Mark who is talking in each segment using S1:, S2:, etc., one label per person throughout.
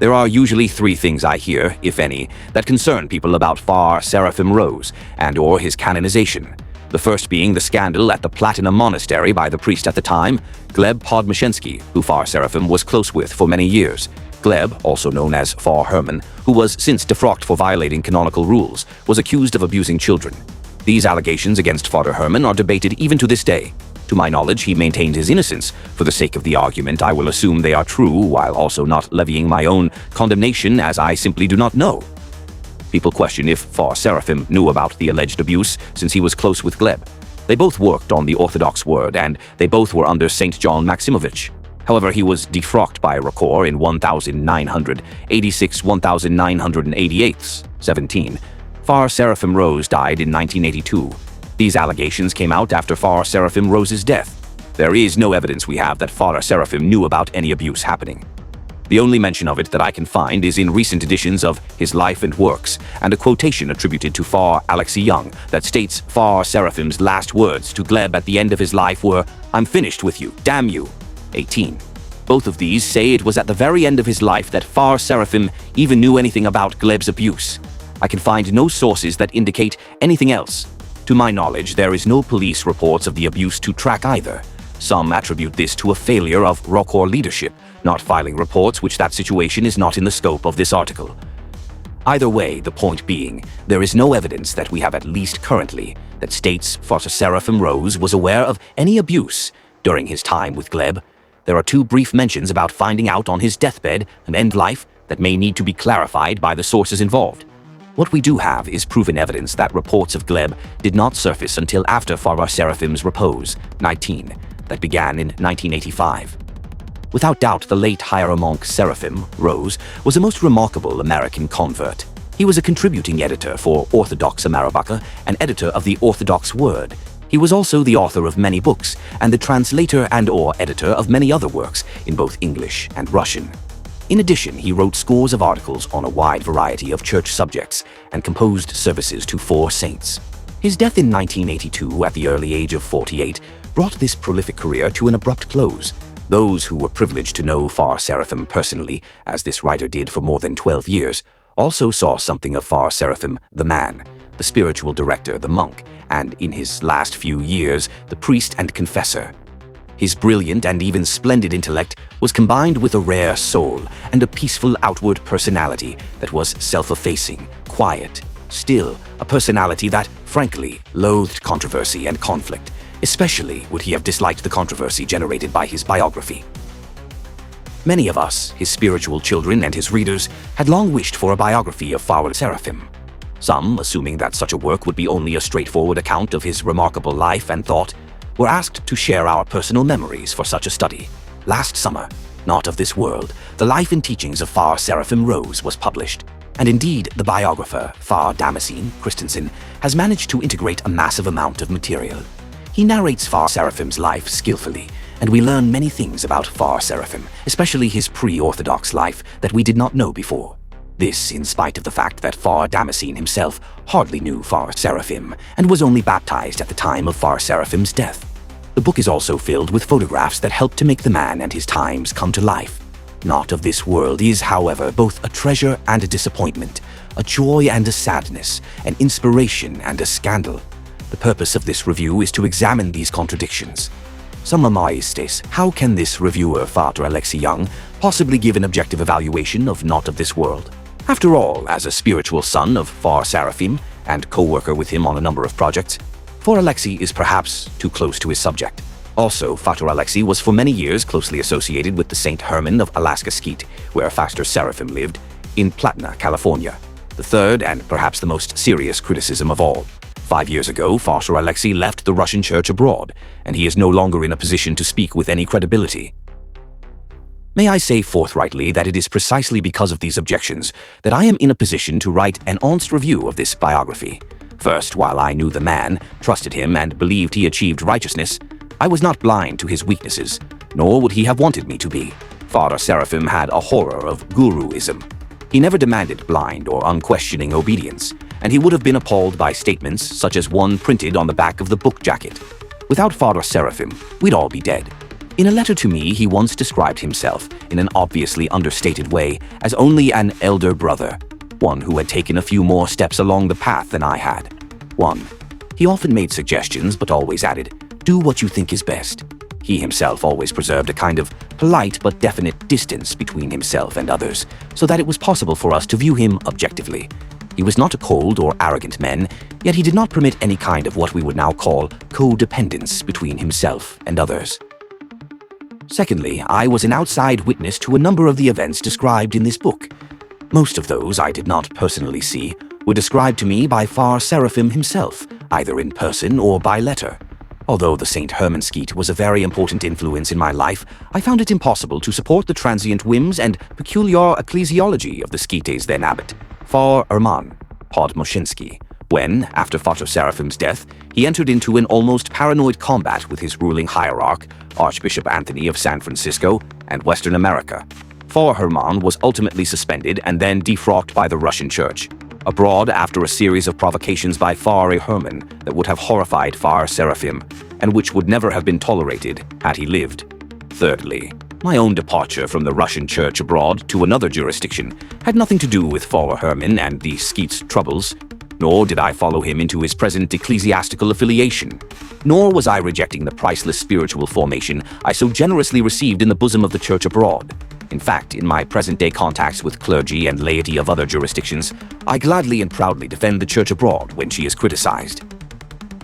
S1: There are usually three things I hear, if any, that concern people about Far Seraphim Rose and/or his canonization. The first being the scandal at the Platinum Monastery by the priest at the time, Herman Podmoshensky, who Far Seraphim was close with for many years. Gleb, also known as Far Herman, who was since defrocked for violating canonical rules, was accused of abusing children. These allegations against Father Herman are debated even to this day. To my knowledge, he maintained his innocence. For the sake of the argument, I will assume they are true, while also not levying my own condemnation, as I simply do not know. People question if Far Seraphim knew about the alleged abuse, since he was close with Gleb. They both worked on the Orthodox word, and they both were under St. John Maximovich. However, he was defrocked by ROCOR in 1986-1988, 17. Far Seraphim Rose died in 1982. These allegations came out after Far Seraphim Rose's death. There is no evidence we have that Far Seraphim knew about any abuse happening. The only mention of it that I can find is in recent editions of his Life and Works, and a quotation attributed to Far Alexei Young that states Far Seraphim's last words to Gleb at the end of his life were, "I'm finished with you, damn you." 18. Both of these say it was at the very end of his life that Far Seraphim even knew anything about Gleb's abuse. I can find no sources that indicate anything else. To my knowledge, there is no police reports of the abuse to track either. Some attribute this to a failure of ROCOR leadership, not filing reports, which that situation is not in the scope of this article. Either way, the point being, there is no evidence that we have at least currently that states Father Seraphim Rose was aware of any abuse during his time with Gleb. There are two brief mentions about finding out on his deathbed and end life that may need to be clarified by the sources involved. What we do have is proven evidence that reports of Gleb did not surface until after Father Seraphim's repose, 19, that began in 1985. Without doubt, the late hieromonk Seraphim Rose was a most remarkable American convert. He was a contributing editor for Orthodox America and editor of the Orthodox Word. He was also the author of many books and the translator and/or editor of many other works in both English and Russian. In addition, he wrote scores of articles on a wide variety of church subjects and composed services to 4 saints. His death in 1982 at the early age of 48 brought this prolific career to an abrupt close. Those who were privileged to know Far Seraphim personally, as this writer did for more than 12 years, also saw something of Far Seraphim, the man, the spiritual director, the monk, and in his last few years, the priest and confessor. His brilliant and even splendid intellect was combined with a rare soul and a peaceful outward personality that was self-effacing, quiet, still, a personality that, frankly, loathed controversy and conflict. Especially would he have disliked the controversy generated by his biography. Many of us, his spiritual children and his readers, had long wished for a biography of Far Seraphim. Some, assuming that such a work would be only a straightforward account of his remarkable life and thought, were asked to share our personal memories for such a study. Last summer, Not of This World, the life and teachings of Far Seraphim Rose was published. And indeed, the biographer, Far Damascene Christensen, has managed to integrate a massive amount of material. He narrates Far Seraphim's life skillfully, and we learn many things about Far Seraphim, especially his pre-Orthodox life that we did not know before. This in spite of the fact that Far Damascene himself hardly knew Far Seraphim and was only baptized at the time of Far Seraphim's death. The book is also filled with photographs that help to make the man and his times come to life. Not of This World is, however, both a treasure and a disappointment, a joy and a sadness, an inspiration and a scandal. The purpose of this review is to examine these contradictions. Some Maestes, how can this reviewer, Father Alexei Young, possibly give an objective evaluation of Not of This World? After all, as a spiritual son of Far Seraphim and co-worker with him on a number of projects, Father Alexei is perhaps too close to his subject. Also, Father Alexei was for many years closely associated with the St. Herman of Alaska Skeet, where Father Seraphim lived, in Platna, California. The third and perhaps the most serious criticism of all. 5 years ago, Father Alexei left the Russian Church abroad, and he is no longer in a position to speak with any credibility. May I say forthrightly that it is precisely because of these objections that I am in a position to write an honest review of this biography. First, while I knew the man, trusted him, and believed he achieved righteousness, I was not blind to his weaknesses, nor would he have wanted me to be. Father Seraphim had a horror of guruism. He never demanded blind or unquestioning obedience, and he would have been appalled by statements such as one printed on the back of the book jacket. Without Father Seraphim, we'd all be dead. In a letter to me, he once described himself in an obviously understated way as only an elder brother, one who had taken a few more steps along the path than I had. 1. He often made suggestions but always added, "Do what you think is best." He himself always preserved a kind of polite but definite distance between himself and others, so that it was possible for us to view him objectively. He was not a cold or arrogant man, yet he did not permit any kind of what we would now call codependence between himself and others. Secondly, I was an outside witness to a number of the events described in this book. Most of those I did not personally see were described to me by Far Seraphim himself, either in person or by letter. Although the St. Herman skete was a very important influence in my life, I found it impossible to support the transient whims and peculiar ecclesiology of the skete's then abbot, Far Herman Podmoshensky, when, after Father Seraphim's death, he entered into an almost paranoid combat with his ruling hierarch, Archbishop Anthony of San Francisco and Western America. Far Herman was ultimately suspended and then defrocked by the Russian Church, abroad after a series of provocations by Far Herman that would have horrified Far Seraphim, and which would never have been tolerated had he lived. Thirdly, my own departure from the Russian Church abroad to another jurisdiction had nothing to do with Far Herman and the skete's troubles, nor did I follow him into his present ecclesiastical affiliation, nor was I rejecting the priceless spiritual formation I so generously received in the bosom of the Church abroad. In fact, in my present-day contacts with clergy and laity of other jurisdictions, I gladly and proudly defend the Church abroad when she is criticized.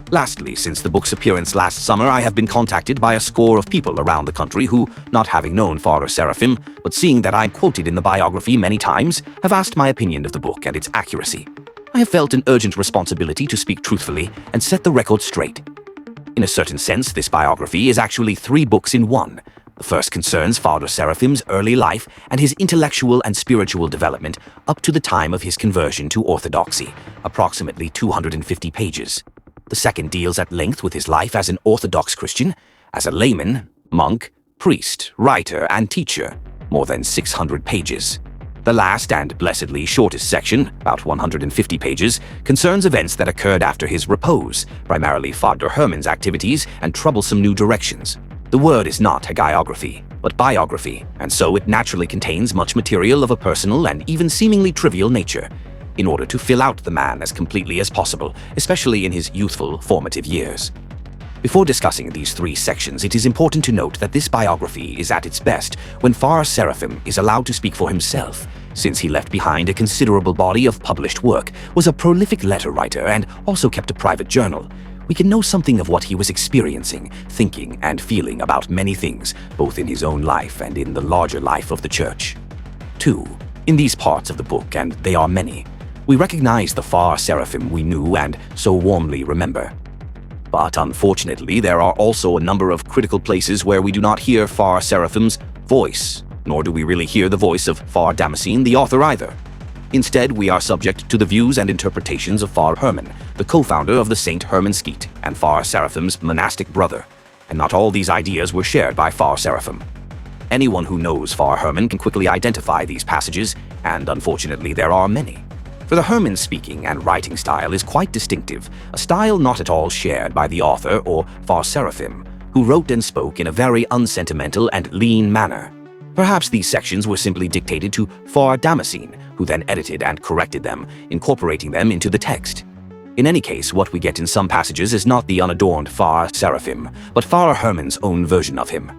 S1: Lastly, since the book's appearance last summer, I have been contacted by a score of people around the country who, not having known Father Seraphim, but seeing that I'm quoted in the biography many times, have asked my opinion of the book and its accuracy. I have felt an urgent responsibility to speak truthfully and set the record straight. In a certain sense, this biography is actually 3 books in one. The first concerns Father Seraphim's early life and his intellectual and spiritual development up to the time of his conversion to orthodoxy, approximately 250 pages. The second deals at length with his life as an Orthodox Christian, as a layman, monk, priest, writer, and teacher, more than 600 pages. The last and blessedly shortest section, about 150 pages, concerns events that occurred after his repose, primarily Father Herman's activities and troublesome new directions. The word is not hagiography, but biography, and so it naturally contains much material of a personal and even seemingly trivial nature, in order to fill out the man as completely as possible, especially in his youthful, formative years. Before discussing these 3 sections, it is important to note that this biography is at its best when Far Seraphim is allowed to speak for himself, since he left behind a considerable body of published work, was a prolific letter writer, and also kept a private journal. We can know something of what he was experiencing, thinking, and feeling about many things, both in his own life and in the larger life of the Church. 2. In these parts of the book, and they are many, we recognize the Far Seraphim we knew and so warmly remember. But unfortunately, there are also a number of critical places where we do not hear Far Seraphim's voice, nor do we really hear the voice of Far Damascene, the author, either. Instead, we are subject to the views and interpretations of Far Herman, the co-founder of the St. Herman skete, and Far Seraphim's monastic brother, and not all these ideas were shared by Far Seraphim. Anyone who knows Far Herman can quickly identify these passages, and unfortunately there are many. For the Herman speaking and writing style is quite distinctive, a style not at all shared by the author or Far Seraphim, who wrote and spoke in a very unsentimental and lean manner. Perhaps these sections were simply dictated to Far Damascene, who then edited and corrected them, incorporating them into the text. In any case, what we get in some passages is not the unadorned Far Seraphim, but Far Herman's own version of him.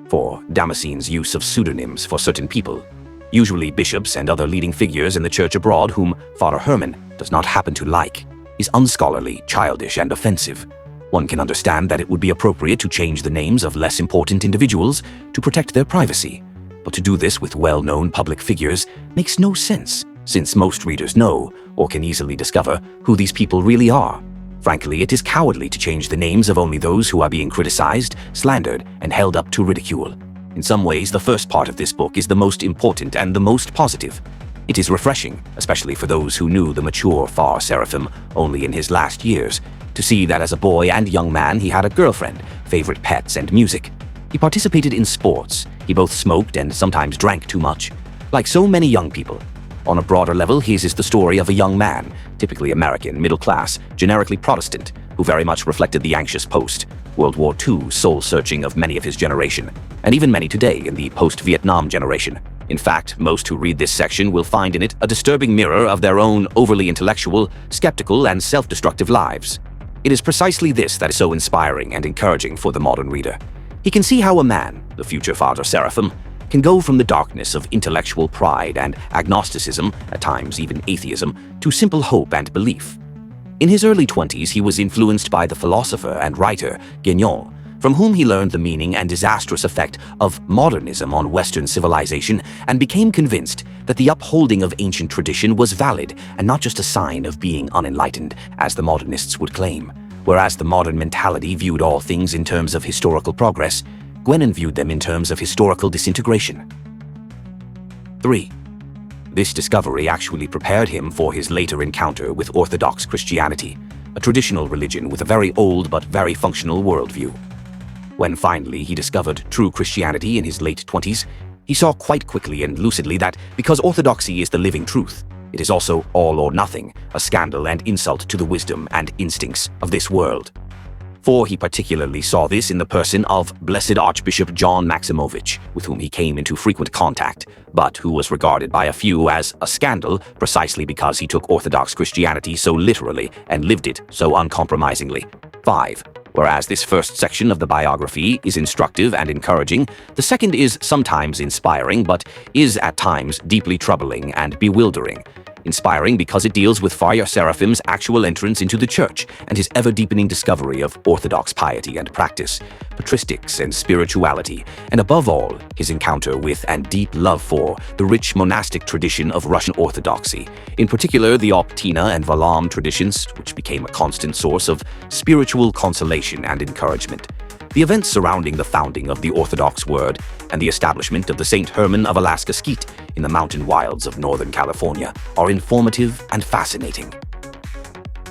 S1: 4. Damascene's use of pseudonyms for certain people, usually bishops and other leading figures in the Church abroad whom Father Herman does not happen to like, is unscholarly, childish, and offensive. One can understand that it would be appropriate to change the names of less important individuals to protect their privacy, but to do this with well-known public figures makes no sense, since most readers know, or can easily discover, who these people really are. Frankly, it is cowardly to change the names of only those who are being criticized, slandered, and held up to ridicule. In some ways, the first part of this book is the most important and the most positive. It is refreshing, especially for those who knew the mature Far Seraphim only in his last years, to see that as a boy and young man he had a girlfriend, favorite pets, and music. He participated in sports. He both smoked and sometimes drank too much. Like so many young people. On a broader level, his is the story of a young man, typically American, middle class, generically Protestant, who very much reflected the anxious post-World War II soul-searching of many of his generation, and even many today in the post-Vietnam generation. In fact, most who read this section will find in it a disturbing mirror of their own overly intellectual, skeptical, and self-destructive lives. It is precisely this that is so inspiring and encouraging for the modern reader. He can see how a man, the future Father Seraphim, can go from the darkness of intellectual pride and agnosticism, at times even atheism, to simple hope and belief. In his early 20s, he was influenced by the philosopher and writer Guignon, from whom he learned the meaning and disastrous effect of modernism on Western civilization and became convinced that the upholding of ancient tradition was valid and not just a sign of being unenlightened, as the modernists would claim. Whereas the modern mentality viewed all things in terms of historical progress, Guignon viewed them in terms of historical disintegration. 3. This discovery actually prepared him for his later encounter with Orthodox Christianity, a traditional religion with a very old but very functional worldview. When finally he discovered true Christianity in his late 20s, he saw quite quickly and lucidly that because orthodoxy is the living truth, it is also all or nothing, a scandal and insult to the wisdom and instincts of this world. For he particularly saw this in the person of Blessed Archbishop John Maximovich, with whom he came into frequent contact, but who was regarded by a few as a scandal precisely because he took Orthodox Christianity so literally and lived it so uncompromisingly. 5. Whereas this first section of the biography is instructive and encouraging, the second is sometimes inspiring, but is at times deeply troubling and bewildering. Inspiring because it deals with Father Seraphim's actual entrance into the church and his ever-deepening discovery of orthodox piety and practice, patristics and spirituality, and above all, his encounter with and deep love for the rich monastic tradition of Russian Orthodoxy, in particular the Optina and Valam traditions, which became a constant source of spiritual consolation and encouragement. The events surrounding the founding of the Orthodox Word and the establishment of the St. Herman of Alaska Skeet in the mountain wilds of Northern California are informative and fascinating.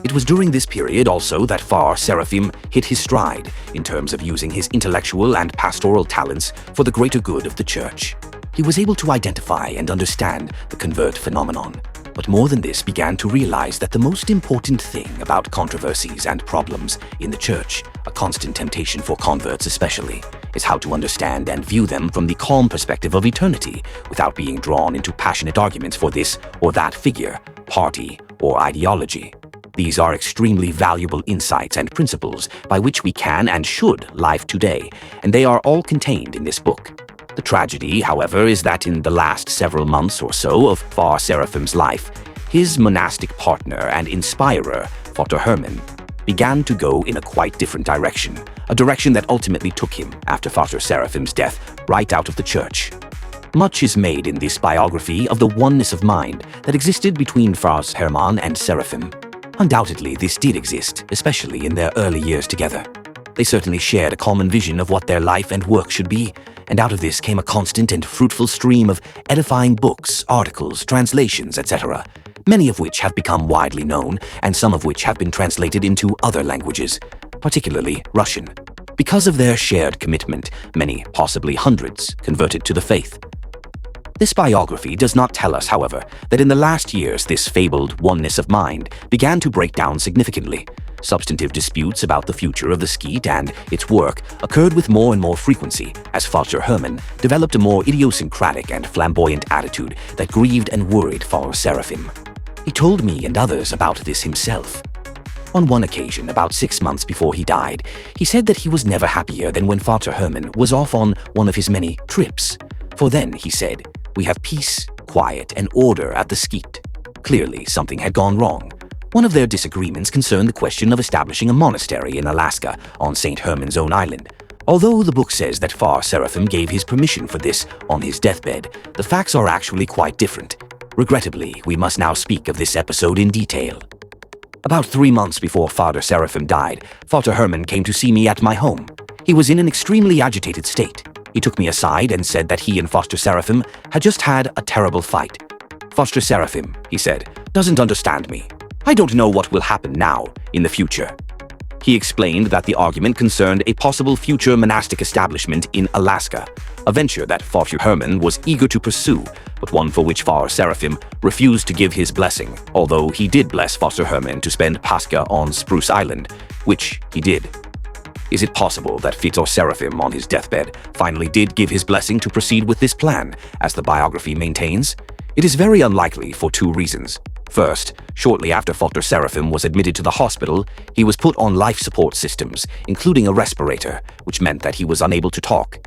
S1: It was during this period also that Father Seraphim hit his stride in terms of using his intellectual and pastoral talents for the greater good of the Church. He was able to identify and understand the convert phenomenon, but more than this began to realize that the most important thing about controversies and problems in the Church, a constant temptation for converts especially, is how to understand and view them from the calm perspective of eternity without being drawn into passionate arguments for this or that figure, party, or ideology. These are extremely valuable insights and principles by which we can and should live today, and they are all contained in this book. The tragedy, however, is that in the last several months or so of Father Seraphim's life, his monastic partner and inspirer, Father Herman, began to go in a quite different direction, a direction that ultimately took him, after Father Seraphim's death, right out of the Church. Much is made in this biography of the oneness of mind that existed between Fathers Herman and Seraphim. Undoubtedly, this did exist, especially in their early years together. They certainly shared a common vision of what their life and work should be, and out of this came a constant and fruitful stream of edifying books, articles, translations, etc., many of which have become widely known, and some of which have been translated into other languages, particularly Russian. Because of their shared commitment, many, possibly hundreds, converted to the faith. This biography does not tell us, however, that in the last years this fabled oneness of mind began to break down significantly. Substantive disputes about the future of the Skeet and its work occurred with more and more frequency as Father Herman developed a more idiosyncratic and flamboyant attitude that grieved and worried Father Seraphim. He told me and others about this himself. On one occasion, about 6 months before he died, he said that he was never happier than when Father Herman was off on one of his many trips. For then, he said, we have peace, quiet, and order at the Skeet. Clearly, something had gone wrong. One of their disagreements concerned the question of establishing a monastery in Alaska on St. Herman's own island. Although the book says that Father Seraphim gave his permission for this on his deathbed, the facts are actually quite different. Regrettably, we must now speak of this episode in detail. About 3 months before Father Seraphim died, Father Herman came to see me at my home. He was in an extremely agitated state. He took me aside and said that he and Father Seraphim had just had a terrible fight. Father Seraphim, he said, doesn't understand me. I don't know what will happen now, in the future. He explained that the argument concerned a possible future monastic establishment in Alaska, a venture that Father Herman was eager to pursue, but one for which Father Seraphim refused to give his blessing, although he did bless Father Herman to spend Pascha on Spruce Island, which he did. Is it possible that Father Seraphim on his deathbed finally did give his blessing to proceed with this plan, as the biography maintains? It is very unlikely for two reasons. First, shortly after Father Seraphim was admitted to the hospital, he was put on life support systems, including a respirator, which meant that he was unable to talk.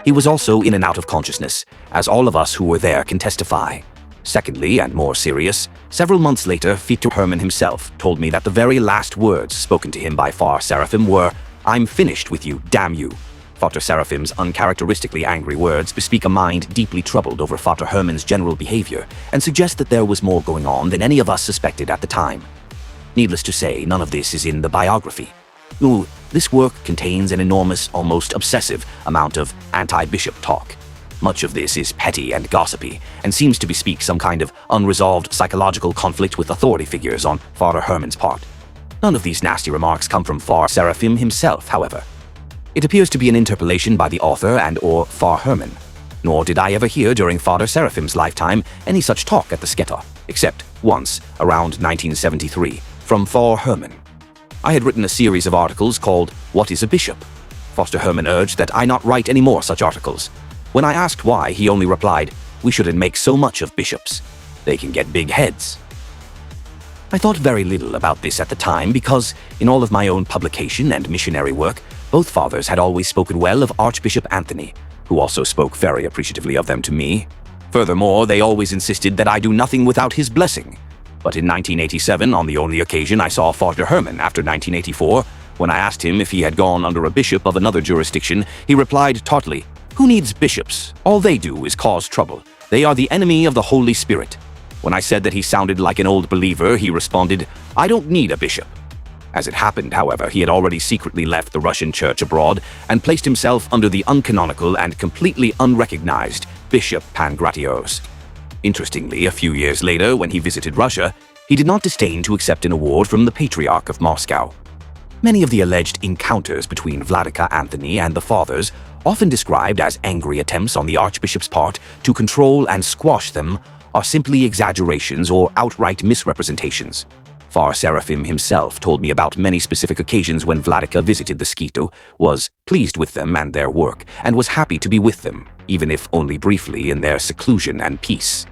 S1: He was also in and out of consciousness, as all of us who were there can testify. Secondly, and more serious, several months later, Father Herman himself told me that the very last words spoken to him by Father Seraphim were, "I'm finished with you, damn you." Father Seraphim's uncharacteristically angry words bespeak a mind deeply troubled over Father Herman's general behavior and suggest that there was more going on than any of us suspected at the time. Needless to say, none of this is in the biography. This work contains an enormous, almost obsessive amount of anti-bishop talk. Much of this is petty and gossipy, and seems to bespeak some kind of unresolved psychological conflict with authority figures on Father Herman's part. None of these nasty remarks come from Father Seraphim himself, however. It appears to be an interpolation by the author and/or Father Herman. Nor did I ever hear during Father Seraphim's lifetime any such talk at the Sketa, except once, around 1973, from Father Herman. I had written a series of articles called "What is a Bishop?" Father Herman urged that I not write any more such articles. When I asked why, he only replied, "We shouldn't make so much of bishops. They can get big heads." I thought very little about this at the time because, in all of my own publication and missionary work, both fathers had always spoken well of Archbishop Anthony, who also spoke very appreciatively of them to me. Furthermore, they always insisted that I do nothing without his blessing. But in 1987, on the only occasion I saw Father Herman after 1984, when I asked him if he had gone under a bishop of another jurisdiction, he replied tartly, "Who needs bishops? All they do is cause trouble. They are the enemy of the Holy Spirit." When I said that he sounded like an old believer, he responded, "I don't need a bishop." As it happened, however, he had already secretly left the Russian church abroad and placed himself under the uncanonical and completely unrecognized Bishop Pangratios. Interestingly, a few years later, when he visited Russia, he did not disdain to accept an award from the Patriarch of Moscow. Many of the alleged encounters between Vladika Anthony and the Fathers, often described as angry attempts on the Archbishop's part to control and squash them, are simply exaggerations or outright misrepresentations. Father Seraphim himself told me about many specific occasions when Vladika visited the Skito, was pleased with them and their work, and was happy to be with them, even if only briefly in their seclusion and peace.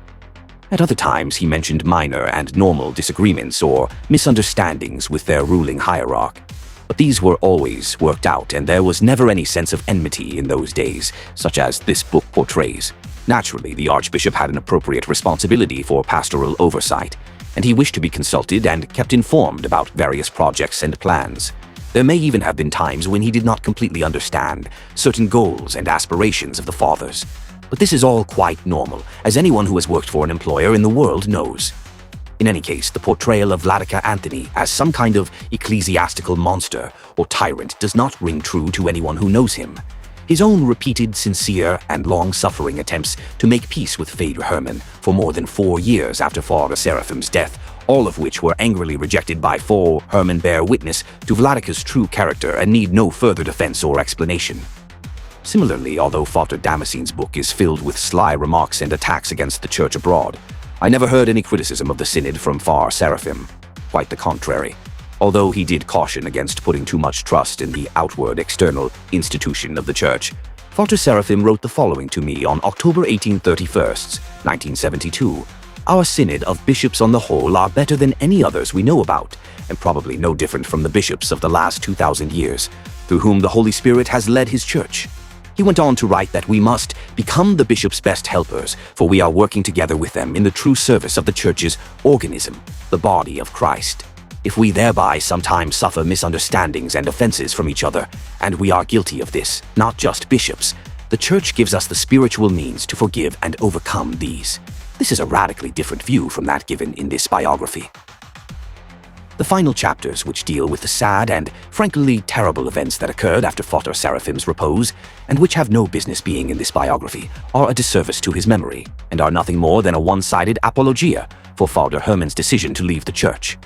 S1: At other times, he mentioned minor and normal disagreements or misunderstandings with their ruling hierarch. But these were always worked out, and there was never any sense of enmity in those days, such as this book portrays. Naturally, the Archbishop had an appropriate responsibility for pastoral oversight, and he wished to be consulted and kept informed about various projects and plans. There may even have been times when he did not completely understand certain goals and aspirations of the Fathers. But this is all quite normal, as anyone who has worked for an employer in the world knows. In any case, the portrayal of Vladika Anthony as some kind of ecclesiastical monster or tyrant does not ring true to anyone who knows him. His own repeated, sincere, and long-suffering attempts to make peace with Father Herman for more than 4 years after Father Seraphim's death, all of which were angrily rejected by Father Herman, bear witness to Vladika's true character and need no further defense or explanation. Similarly, although Father Damascene's book is filled with sly remarks and attacks against the church abroad, I never heard any criticism of the synod from Father Seraphim. Quite the contrary. Although he did caution against putting too much trust in the outward, external institution of the church, Father Seraphim wrote the following to me on October 31st, 1972. "Our synod of bishops on the whole are better than any others we know about, and probably no different from the bishops of the last 2,000 years, through whom the Holy Spirit has led his church." He went on to write that we must become the bishop's best helpers, for we are working together with them in the true service of the church's organism, the body of Christ. If we thereby sometimes suffer misunderstandings and offenses from each other, and we are guilty of this, not just bishops, the church gives us the spiritual means to forgive and overcome these. This is a radically different view from that given in this biography. The final chapters, which deal with the sad and frankly terrible events that occurred after Father Seraphim's repose, and which have no business being in this biography, are a disservice to his memory, and are nothing more than a one-sided apologia for Father Herman's decision to leave the church.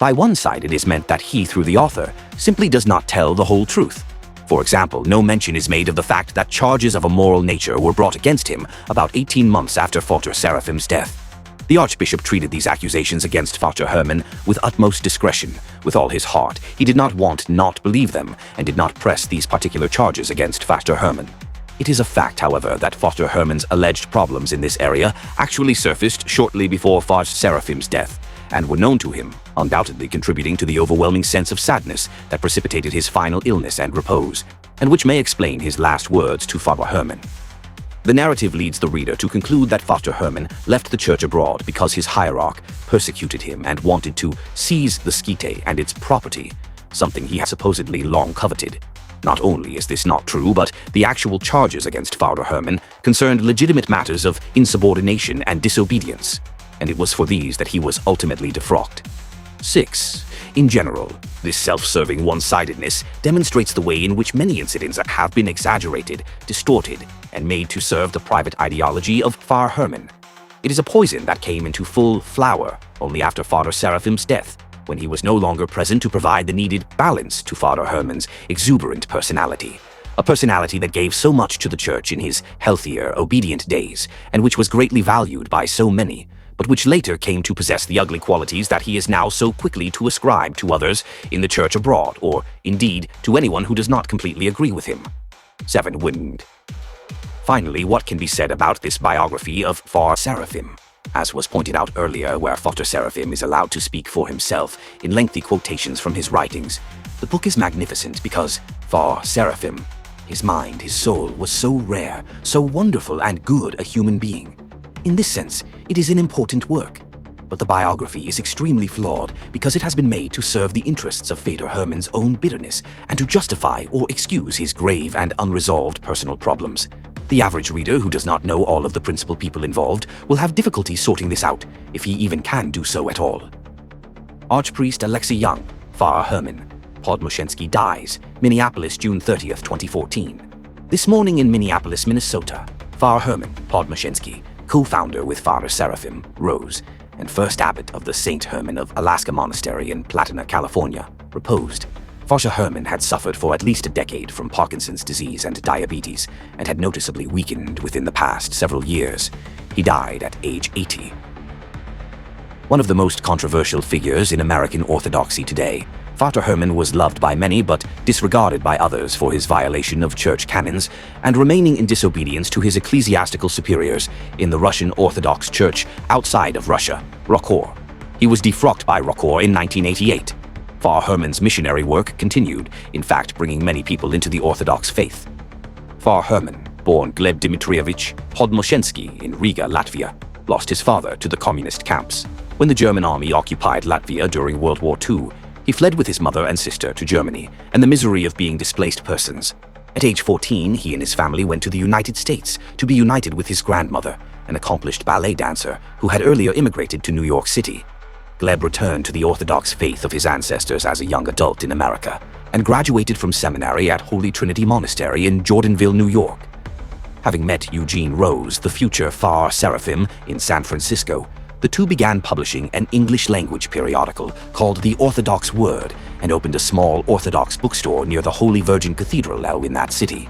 S1: By one-sided is meant that he, through the author, simply does not tell the whole truth. For example, no mention is made of the fact that charges of a moral nature were brought against him about 18 months after Father Seraphim's death. The Archbishop treated these accusations against Father Herman with utmost discretion. With all his heart, he did not want not believe them and did not press these particular charges against Father Herman. It is a fact, however, that Father Herman's alleged problems in this area actually surfaced shortly before Father Seraphim's death, and were known to him, undoubtedly contributing to the overwhelming sense of sadness that precipitated his final illness and repose, and which may explain his last words to Father Herman. The narrative leads the reader to conclude that Father Herman left the church abroad because his hierarch persecuted him and wanted to seize the skite and its property, something he had supposedly long coveted. Not only is this not true, but the actual charges against Father Herman concerned legitimate matters of insubordination and disobedience, and it was for these that he was ultimately defrocked. 6. In general, this self-serving one-sidedness demonstrates the way in which many incidents have been exaggerated, distorted, and made to serve the private ideology of Father Herman. It is a poison that came into full flower only after Father Seraphim's death, when he was no longer present to provide the needed balance to Father Herman's exuberant personality. A personality that gave so much to the church in his healthier, obedient days, and which was greatly valued by so many, but which later came to possess the ugly qualities that he is now so quickly to ascribe to others in the church abroad, or, indeed, to anyone who does not completely agree with him. 7. Wind. Finally, what can be said about this biography of Father Seraphim? As was pointed out earlier, where Father Seraphim is allowed to speak for himself in lengthy quotations from his writings, the book is magnificent because Father Seraphim, his mind, his soul, was so rare, so wonderful and good a human being. In this sense, it is an important work, but the biography is extremely flawed because it has been made to serve the interests of Father Herman's own bitterness and to justify or excuse his grave and unresolved personal problems. The average reader who does not know all of the principal people involved will have difficulty sorting this out, if he even can do so at all. Archpriest Alexei Young, Father Herman Podmoshensky dies, Minneapolis, June 30th, 2014. This morning in Minneapolis, Minnesota, Father Herman Podmoshensky, co-founder with Father Seraphim, rose, and first abbot of the St. Herman of Alaska Monastery in Platana, California, reposed. Father Herman had suffered for at least a decade from Parkinson's disease and diabetes, and had noticeably weakened within the past several years. He died at age 80. One of the most controversial figures in American orthodoxy today, Father Herman was loved by many but disregarded by others for his violation of church canons and remaining in disobedience to his ecclesiastical superiors in the Russian Orthodox Church outside of Russia, ROCOR. He was defrocked by ROCOR in 1988. Father Herman's missionary work continued, in fact bringing many people into the Orthodox faith. Father Herman, born Gleb Dmitrievich Podmoshensky in Riga, Latvia, lost his father to the communist camps. When the German army occupied Latvia during World War II, he fled with his mother and sister to Germany and the misery of being displaced persons. At age 14, he and his family went to the United States to be united with his grandmother, an accomplished ballet dancer who had earlier immigrated to New York City. Gleb returned to the Orthodox faith of his ancestors as a young adult in America and graduated from seminary at Holy Trinity Monastery in Jordanville, New York. Having met Eugene Rose, the future Father Seraphim, in San Francisco, the two began publishing an English-language periodical called The Orthodox Word and opened a small Orthodox bookstore near the Holy Virgin Cathedral in that city.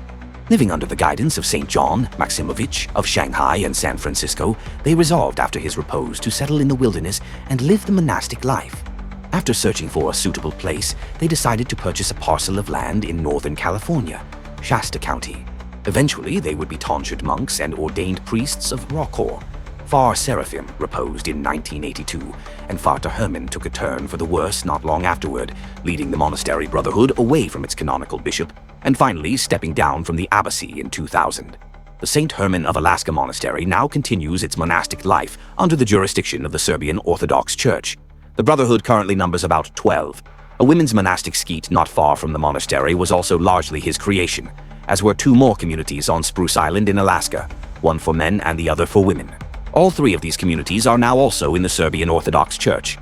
S1: Living under the guidance of St. John Maximovich of Shanghai and San Francisco, they resolved after his repose to settle in the wilderness and live the monastic life. After searching for a suitable place, they decided to purchase a parcel of land in Northern California, Shasta County. Eventually, they would be tonsured monks and ordained priests of ROCOR. Father Seraphim reposed in 1982, and Father Herman took a turn for the worse not long afterward, leading the monastery brotherhood away from its canonical bishop, and finally stepping down from the abbacy in 2000. The St. Herman of Alaska Monastery now continues its monastic life under the jurisdiction of the Serbian Orthodox Church. The brotherhood currently numbers about 12. A women's monastic skete not far from the monastery was also largely his creation, as were two more communities on Spruce Island in Alaska, one for men and the other for women. All three of these communities are now also in the Serbian Orthodox Church.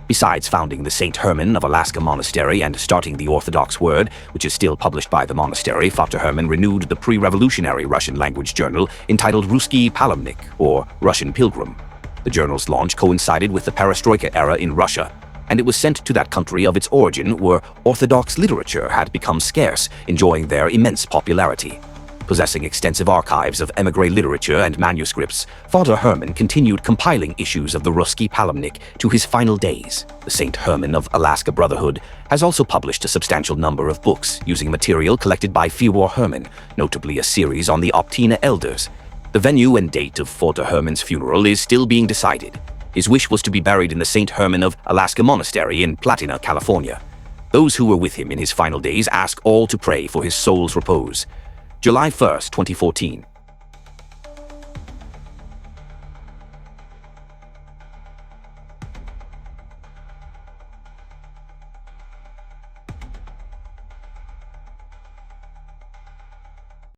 S1: Besides founding the St. Herman of Alaska Monastery and starting the Orthodox Word, which is still published by the monastery, Father Herman renewed the pre-revolutionary Russian-language journal entitled Ruski Palamnik, or Russian Pilgrim. The journal's launch coincided with the perestroika era in Russia. and it was sent to that country of its origin where orthodox literature had become scarce, enjoying their immense popularity. Possessing extensive archives of emigre literature and manuscripts, Father Herman continued compiling issues of the Ruski Palomnik to his final days. The St. Herman of Alaska Brotherhood has also published a substantial number of books using material collected by Fyodor Herman, notably a series on the Optina elders. The venue and date of Father Herman's funeral is still being decided. His wish was to be buried in the St. Herman of Alaska Monastery in Platina, California. Those who were with him in his final days ask all to pray for his soul's repose. July 1st, 2014.